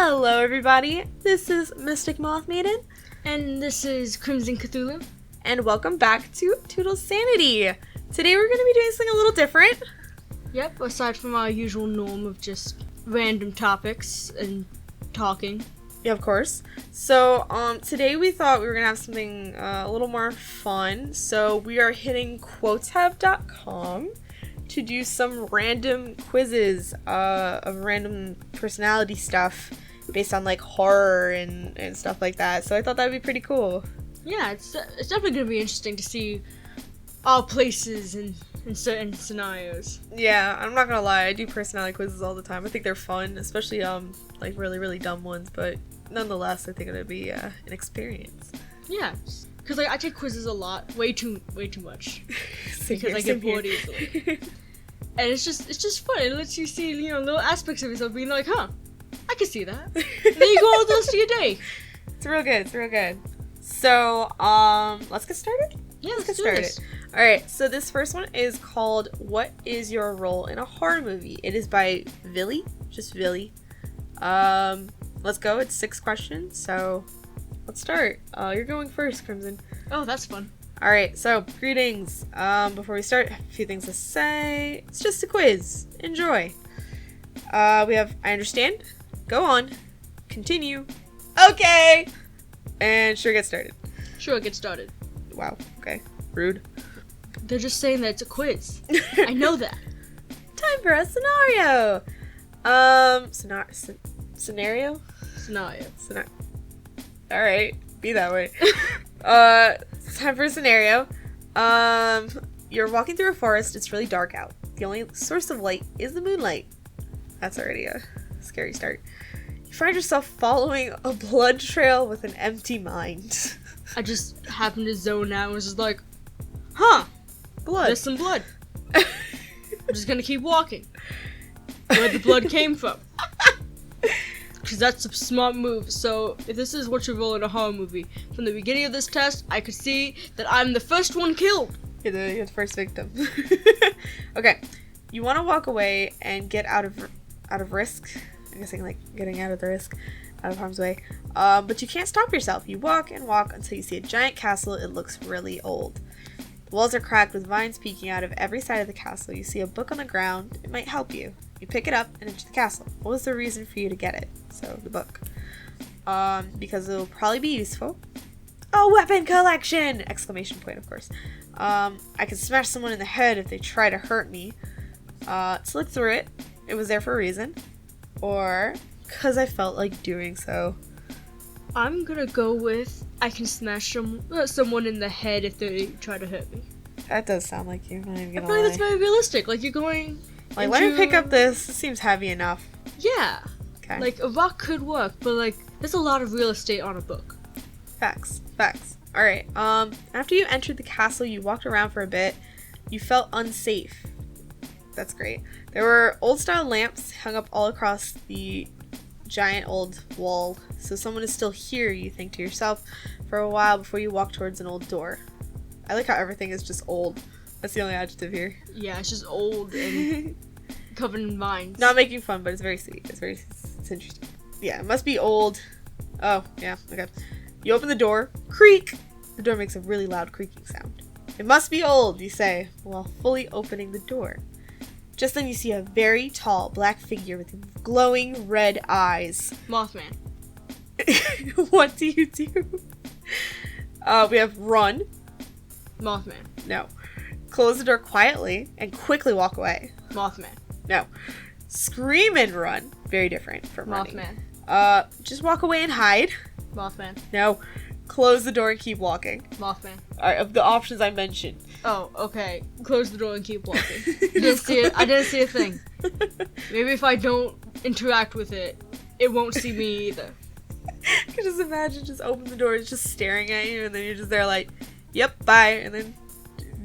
Hello everybody, this is Mystic Moth Maiden, And this is Crimson Cthulhu. and welcome back to Toodles Sanity. Today we're going to be doing something a little different. Yep, aside from our usual norm of just random topics and talking. Yeah, of course. So, today we thought we were going to have something a little more fun. So we are hitting Quotev.com to do some random quizzes of random personality stuff based on like horror and stuff like that. So I thought that'd be pretty cool. Yeah, it's definitely going to be interesting to see our places in certain scenarios. Yeah, I'm not gonna lie, I do personality quizzes all the time. I think they're fun, especially like really, really dumb ones, but nonetheless I think it'll be an experience. Yeah, because like I take quizzes a lot, way too much, Same because here, I same get bored here. easily. And it's just fun. It lets you see, little aspects of yourself, being like, huh, I can see that. And then you go all the rest of your day. It's real good. So, let's get started? Yeah, let's get do started. this. Alright, so this first one is called What is Your Role in a Horror Movie? It is by Villy, just Villy. Let's go, it's 6 questions, so let's start. You're going first, Crimson. Oh, that's fun. Alright, so, greetings. Before we start, a few things to say. It's just a quiz. Enjoy. We have, I understand. Go on. Continue. Okay! And sure, get started. Sure, get started. Wow, okay. Rude. They're just saying that it's a quiz. I know that. Time for a scenario! Scenario? Scenario. Alright, be that way. Time for a scenario. You're walking through a forest, it's really dark out. The only source of light is the moonlight. That's already a scary start. You find yourself following a blood trail with an empty mind. I just happened to zone out and was just like, huh, Blood. there's some blood. I'm just gonna keep walking. Where the blood came from. Because that's a smart move. So, if this is what you roll in a horror movie, from the beginning of this test, I could see that I'm the first one killed. You're the first victim. Okay. You want to walk away and get out of risk. I'm guessing like getting out of the risk, out of harm's way. But you can't stop yourself. You walk and walk until you see a giant castle. It looks really old. The walls are cracked with vines peeking out of every side of the castle. You see a book on the ground. It might help you. You pick it up and enter the castle. What was the reason for you to get it? So, the book. Because it'll probably be useful. Oh, weapon collection! Exclamation point, of course. I could smash someone in the head if they try to hurt me. So look through it. It was there for a reason. Or, because I felt like doing so. I'm gonna go with, I can smash someone in the head if they try to hurt me. That does sound like you. I'm not even I gonna feel like lie. that's very realistic. Like, you're going Like, let me pick up this. It seems heavy enough. Yeah. Okay. Like, a rock could work, but, like, there's a lot of real estate on a book. Facts. Alright, after you entered the castle, you walked around for a bit. You felt unsafe. That's great. There were old-style lamps hung up all across the giant old wall, so someone is still here, you think to yourself, for a while before you walk towards an old door. I like how everything is just old. That's the only adjective here. Yeah, it's just old and covered in vines. Not making fun, but it's very sweet. It's interesting. Yeah, it must be old. Oh, yeah, okay. You open the door. Creak! The door makes a really loud creaking sound. It must be old, you say, while fully opening the door. Just then you see a very tall black figure with glowing red eyes. Mothman. What do you do? We have run. Mothman. No. Close the door quietly and quickly walk away. Mothman. No. Scream and run. Very different from running. Mothman. Just walk away and hide. Mothman. No. Close the door and keep walking. Mothman. Alright, of the options I mentioned. Oh, okay. Close the door and keep walking. I didn't see a thing. Maybe if I don't interact with it, it won't see me either. I can just imagine just open the door, it's just staring at you, and then you're just there like, yep, bye, and then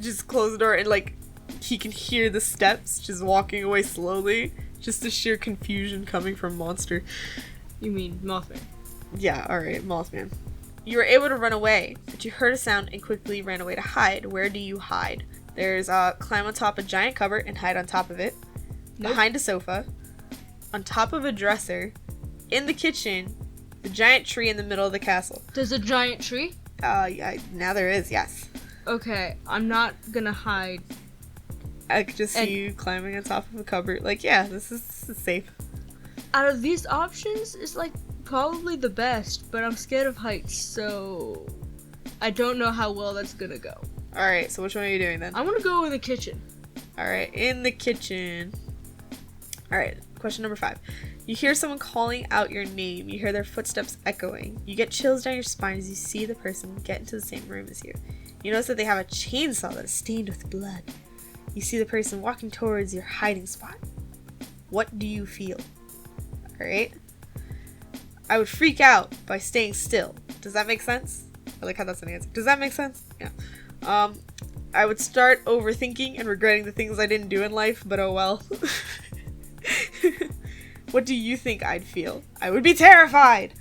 just close the door, and like, he can hear the steps just walking away slowly. Just the sheer confusion coming from Monster. You mean Mothman? Yeah, alright, Mothman. You were able to run away, but you heard a sound and quickly ran away to hide. Where do you hide? There's climb on top of a giant cupboard and hide on top of it. Nope. Behind a sofa. On top of a dresser. In the kitchen, the giant tree in the middle of the castle. There's a giant tree? Yeah, now there is, yes. Okay, I'm not gonna hide. I could just see you climbing on top of a cupboard. Like, yeah, this is safe. Out of these options, it's like probably the best, but I'm scared of heights, so I don't know how well that's gonna go. Alright, so which one are you doing then? I wanna go in the kitchen. Alright, in the kitchen. Alright, question number 5. You hear someone calling out your name. You hear their footsteps echoing. You get chills down your spine as you see the person get into the same room as you. You notice that they have a chainsaw that is stained with blood. You see the person walking towards your hiding spot. What do you feel? Alright? I would freak out by staying still. Does that make sense? I like how that's an answer. Does that make sense? Yeah. I would start overthinking and regretting the things I didn't do in life, but oh well. What do you think I'd feel? I would be terrified!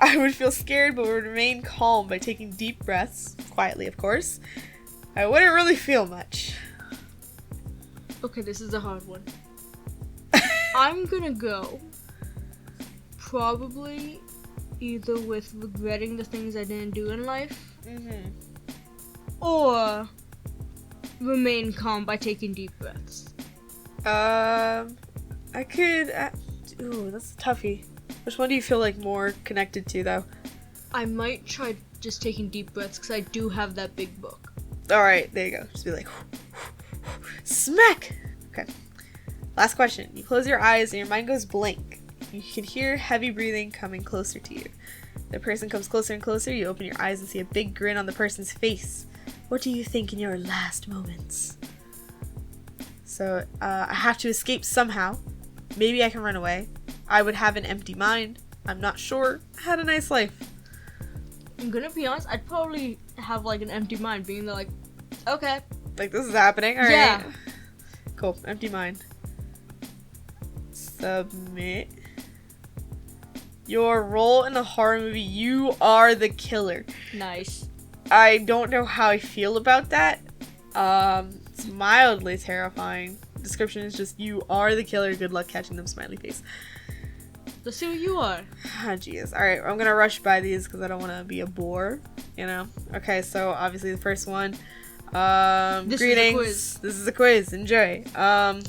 I would feel scared but would remain calm by taking deep breaths, quietly of course. I wouldn't really feel much. Okay, this is a hard one. I'm gonna go probably either with regretting the things I didn't do in life, or remain calm by taking deep breaths. I could... ooh, that's a toughie. Which one do you feel like more connected to, though? I might try just taking deep breaths, because I do have that big book. Alright, there you go. Just be like... Smack! Okay. Last question. You close your eyes and your mind goes blank. You can hear heavy breathing coming closer to you. The person comes closer and closer. You open your eyes and see a big grin on the person's face. What do you think in your last moments? So, I have to escape somehow. Maybe I can run away. I would have an empty mind. I'm not sure. I had a nice life. I'm gonna be honest, I'd probably have like an empty mind, being there like, okay. Like, this is happening, alright. Yeah. Cool, empty mind. Submit. Your role in a horror movie, you are the killer. Nice. I don't know how I feel about that. It's mildly terrifying. Description is just, you are the killer, good luck catching them, smiley face. Let's see what you are. Ah, jeez. Alright, I'm gonna rush by these because I don't want to be a bore, you know? Okay, so obviously the first one. This greetings. is a quiz. This is a quiz. Enjoy. I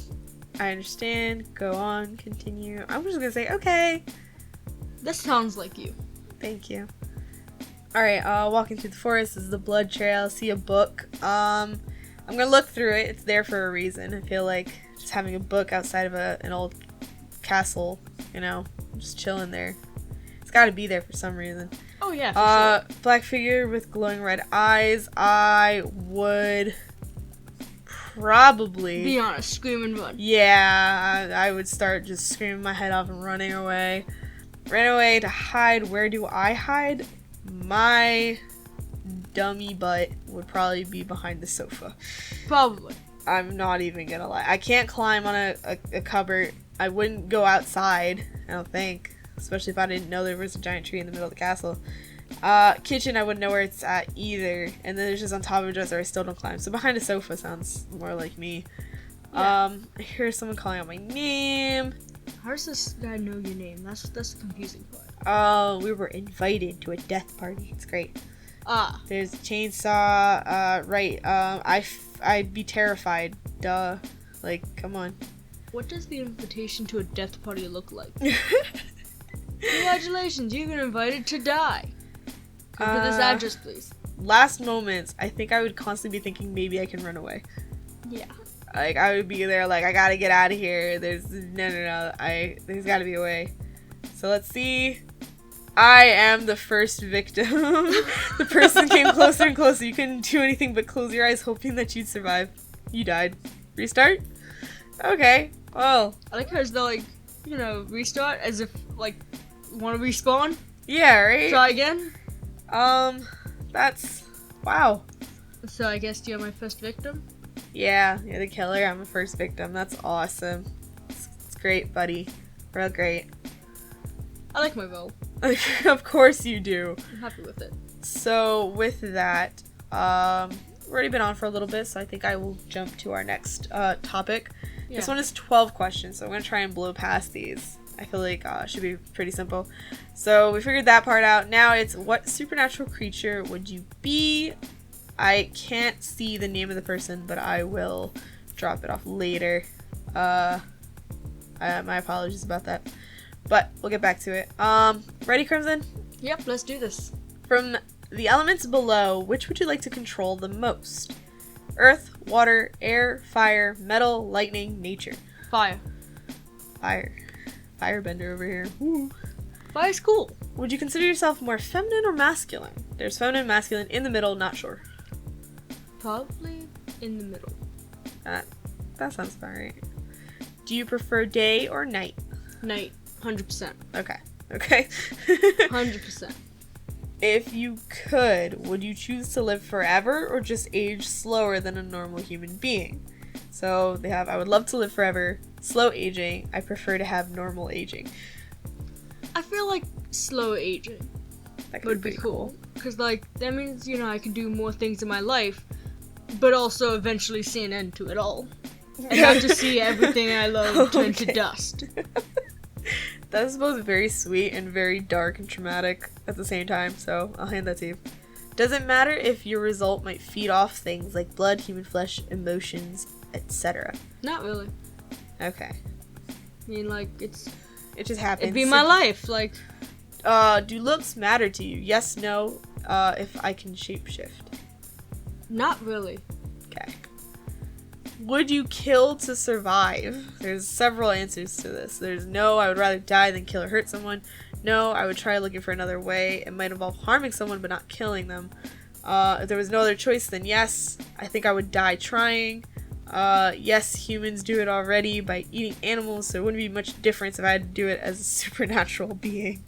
understand. Go on. Continue. I'm just gonna say, okay. This sounds like you. Thank you. Alright, walking through the forest. This is the blood trail. See a book. I'm gonna look through it. It's there for a reason. I feel like just having a book outside of an old castle, you know, just chilling there. It's gotta be there for some reason. Oh yeah, for sure. Black figure with glowing red eyes. I would probably... Be honest, scream and run. Yeah, I would start just screaming my head off and running away. Ran away to hide. Where do I hide? My dummy butt would probably be behind the sofa. Probably. I'm not even gonna lie. I can't climb on a cupboard. I wouldn't go outside, I don't think. Especially if I didn't know there was a giant tree in the middle of the castle. Kitchen, I wouldn't know where it's at either. And then there's just on top of a dresser, I still don't climb. So behind a sofa sounds more like me. Yeah. I hear someone calling out my name. How does this guy know your name? That's the confusing part. Oh, we were invited to a death party. It's great. Ah. There's a chainsaw. Right. I'd be terrified. Duh. Like, come on. What does the invitation to a death party look like? Congratulations, you've been invited to die. Come to this address, please. Last moments, I think I would constantly be thinking maybe I can run away. Yeah. Like, I would be there like, I gotta get out of here. There's there's gotta be a way. So let's see. I am the first victim. The person came closer and closer. You couldn't do anything but close your eyes hoping that you'd survive. You died. Restart? Okay. Well. I like how they're like, you know, restart as if, like, want to respawn? Yeah, right? Try again? That's... Wow. So I guess you're my first victim? Yeah, you're the killer. I'm the first victim. That's awesome. It's great, buddy. Real great. I like my role. Of course you do. I'm happy with it. So, with that, we've already been on for a little bit, so I think I will jump to our next topic. Yeah. This one is 12 questions, so I'm going to try and blow past these. I feel like should be pretty simple. So we figured that part out. Now it's what supernatural creature would you be? I can't see the name of the person, but I will drop it off later. My apologies about that. But we'll get back to it. Ready, Crimson? Yep, let's do this. From the elements below, which would you like to control the most? Earth, water, air, fire, metal, lightning, nature. Fire. Fire. Firebender over here. Woo. Fire's cool. Would you consider yourself more feminine or masculine? There's feminine, masculine, in the middle, not sure. Probably in the middle. That sounds about right. Do you prefer day or night? Night. 100%. Okay. 100%. If you could, would you choose to live forever or just age slower than a normal human being? So they have, I would love to live forever, slow aging, I prefer to have normal aging. I feel like slow aging That would be cool. Because, like, that means, you know, I can do more things in my life, but also eventually see an end to it all. And not just see everything I love turn to dust. That's both very sweet and very dark and traumatic at the same time, so I'll hand that to you. Doesn't matter if your result might feed off things like blood, human flesh, emotions, etc. Not really. Okay. I mean, like, it just happens. it'd be my life, like... Do looks matter to you? Yes, no, if I can shapeshift. Not really. Okay. Would you kill to survive? There's several answers to this. There's no, I would rather die than kill or hurt someone. No, I would try looking for another way. It might involve harming someone but not killing them. If there was no other choice, then yes, I think I would die trying. Yes, humans do it already by eating animals, so it wouldn't be much difference if I had to do it as a supernatural being.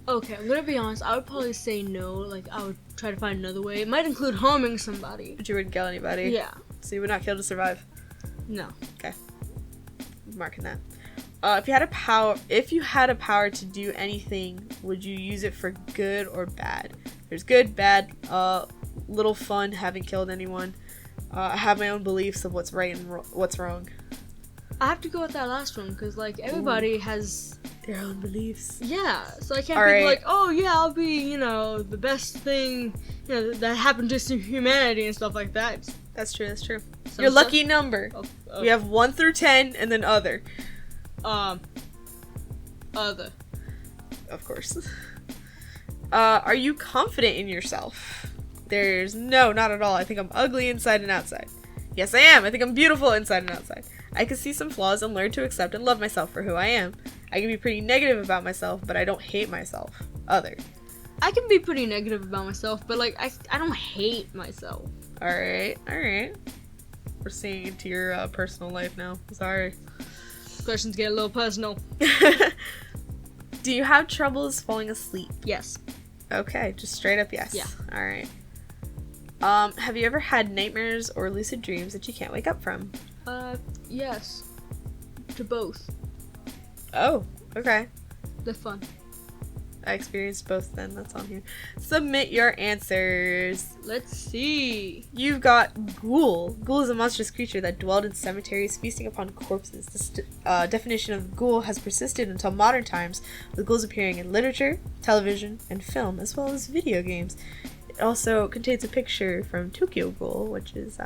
Okay, I'm gonna be honest, I would probably say no, like, I would try to find another way. It might include harming somebody. But you wouldn't kill anybody? Yeah. So you would not kill to survive? No. Okay. I'm marking that. If you had a power to do anything, would you use it for good or bad? There's good, bad, little fun, haven't killed anyone. I have my own beliefs of what's right and what's wrong. I have to go with that last one, because, like, everybody has... their own beliefs. Yeah, so I can't be like, oh yeah, I'll be, you know, the best thing, you know, that happened to humanity and stuff like that. That's true. Your lucky number. We have 1 through 10, and then other. Other. Of course. Are you confident in yourself? There's no, not at all. I think I'm ugly inside and outside. Yes, I am. I think I'm beautiful inside and outside. I can see some flaws and learn to accept and love myself for who I am. I can be pretty negative about myself, but I don't hate myself. Other. I can be pretty negative about myself, but, like, I don't hate myself. Alright. We're seeing into your personal life now. Sorry. Questions get a little personal. Do you have troubles falling asleep? Yes. Okay, just straight up yes. Yeah. Alright. Have you ever had nightmares or lucid dreams that you can't wake up from? Yes. To both. Oh, okay. They're fun. I experienced both then, that's on here. Submit your answers. Let's see. You've got ghoul. Ghoul is a monstrous creature that dwelled in cemeteries, feasting upon corpses. This definition of ghoul has persisted until modern times, with ghouls appearing in literature, television, and film, as well as video games. It also contains a picture from Tokyo Ghoul, which is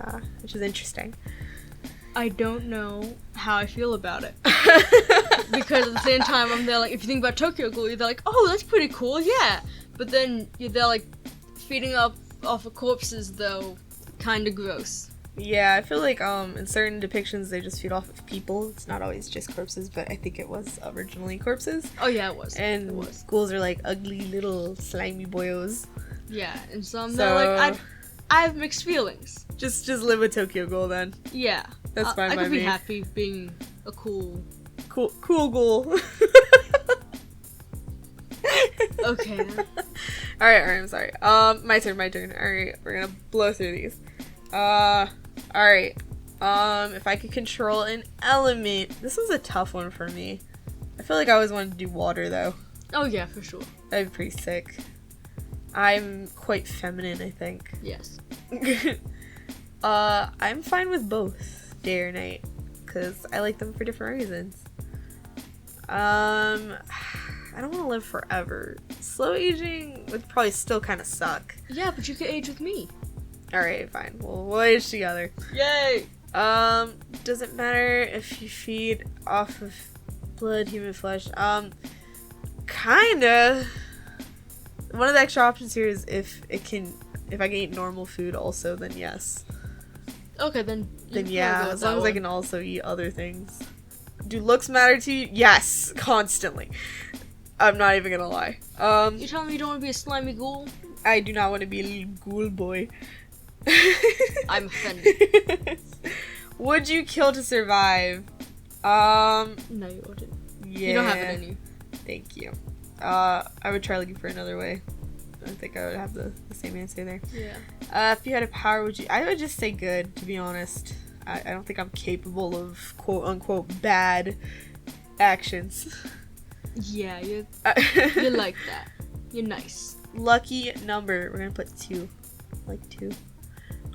interesting. I don't know how I feel about it. Because at the same time, I'm there like, if you think about Tokyo Ghoul, you're like, oh, that's pretty cool, yeah. But then you're there like, feeding off of corpses, though, kind of gross. Yeah, I feel like in certain depictions, they just feed off of people. It's not always just corpses, but I think it was originally corpses. Oh yeah, it was. And it was. Ghouls are like ugly little slimy boyos. Yeah, and some they're like, I have mixed feelings. Just live with Tokyo Ghoul then. Yeah. That's fine by me. I could be happy being a cool ghoul. Okay. Alright, I'm sorry. My turn. Alright, we're gonna blow through these. Alright. If I could control an element. This was a tough one for me. I feel like I always wanted to do water though. Oh yeah, for sure. That'd be pretty sick. I'm quite feminine, I think. Yes. I'm fine with both day or night, because I like them for different reasons. I don't want to live forever. Slow aging would probably still kind of suck. Yeah, but you could age with me. Alright, fine. We'll age together. Yay! Does it matter if you feed off of blood, human flesh? Kinda. One of the extra options here is if I can eat normal food also, then yes. Okay, then Yeah, as long as I can also eat other things. Do looks matter to you? Yes, constantly. I'm not even gonna lie. You telling me you don't want to be a slimy ghoul? I do not want to be a little ghoul boy. I'm offended. Would you kill to survive? No, you wouldn't. Yeah. You don't have it in you. Thank you. I would try looking for another way. I think I would have the same answer there. Yeah. If you had a power, would you? I would just say good, to be honest. I don't think I'm capable of quote unquote bad actions. Yeah, you're like that. You're nice. Lucky number. We're gonna put 2. Like 2.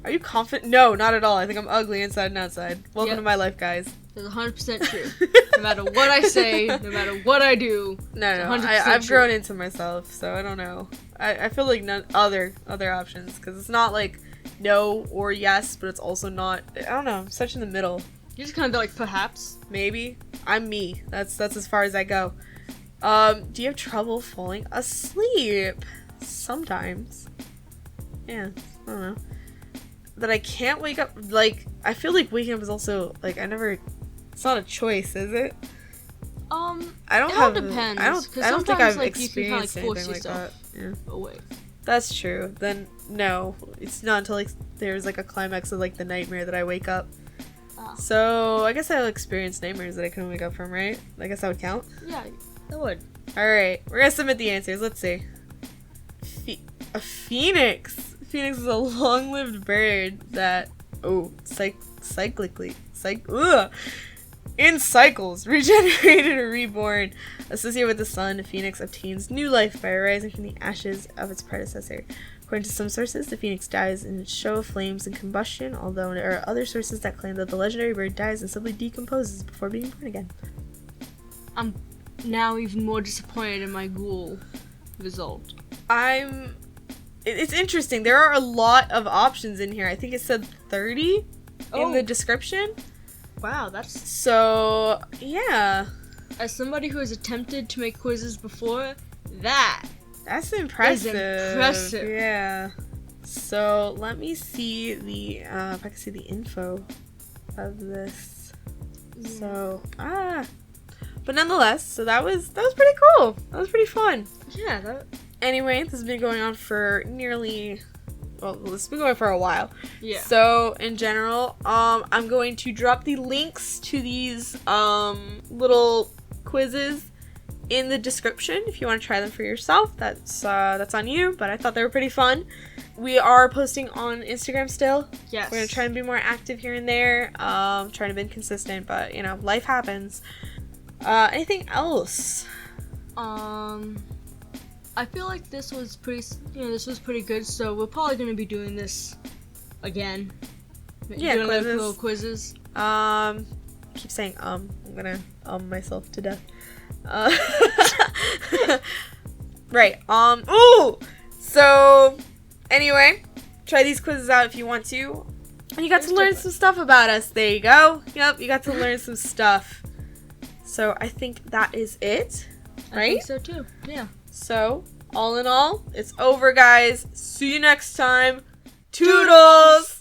Are you confident? No, not at all. I think I'm ugly inside and outside. Welcome to my life, guys. That's 100% true. No matter what I say, no matter what I do. No, I've grown into myself, so I don't know. I feel like none other options, because it's not like no or yes, but it's also not. I don't know. I'm such in the middle. You're just kind of like perhaps. Maybe. I'm me. That's as far as I go. Do you have trouble falling asleep? Sometimes. Yeah. I don't know. That I can't wake up. Like, I feel like waking up is also like it's not a choice, is it? I don't have. It all depends. I don't think I've like, experienced you can, like, anything like that. Yeah. Away. That's true. Then no, it's not until like there's like a climax of like the nightmare that I wake up. So I guess I'll experience nightmares that I couldn't wake up from, right? I guess that would count. Yeah, that would. All right, we're gonna submit the answers. Let's see. A phoenix. Phoenix is a long-lived bird that in cycles, regenerated or reborn. Associated with the sun, a phoenix obtains new life by arising from the ashes of its predecessor. According to some sources, the phoenix dies in a show of flames and combustion, although there are other sources that claim that the legendary bird dies and simply decomposes before being born again. I'm now even more disappointed in my ghoul result. It's interesting. There are a lot of options in here. I think it said 30 in the description. Wow, that's... So, yeah. As somebody who has attempted to make quizzes before, that's impressive. Impressive. Yeah. So, let me see if I can see the info of this. Yeah. So, but nonetheless, so that was pretty cool. That was pretty fun. Yeah, Anyway, this has been going on for it's been going for a while. Yeah. So, in general, I'm going to drop the links to these little quizzes in the description if you want to try them for yourself. That's on you, but I thought they were pretty fun. We are posting on Instagram still. Yes. We're going to try and be more active here and there. Trying to be consistent, but, life happens. Anything else? I feel like this was pretty good, so we're probably going to be doing this again. Yeah, doing quizzes. Like little quizzes. Keep saying I'm gonna myself to death. Right. Ooh! So, anyway, try these quizzes out if you want to. And you got to learn some stuff about us. There you go. Yep, you got to learn some stuff. So, I think that is it. Right? I think so too. Yeah. So, all in all, it's over, guys. See you next time. Toodles!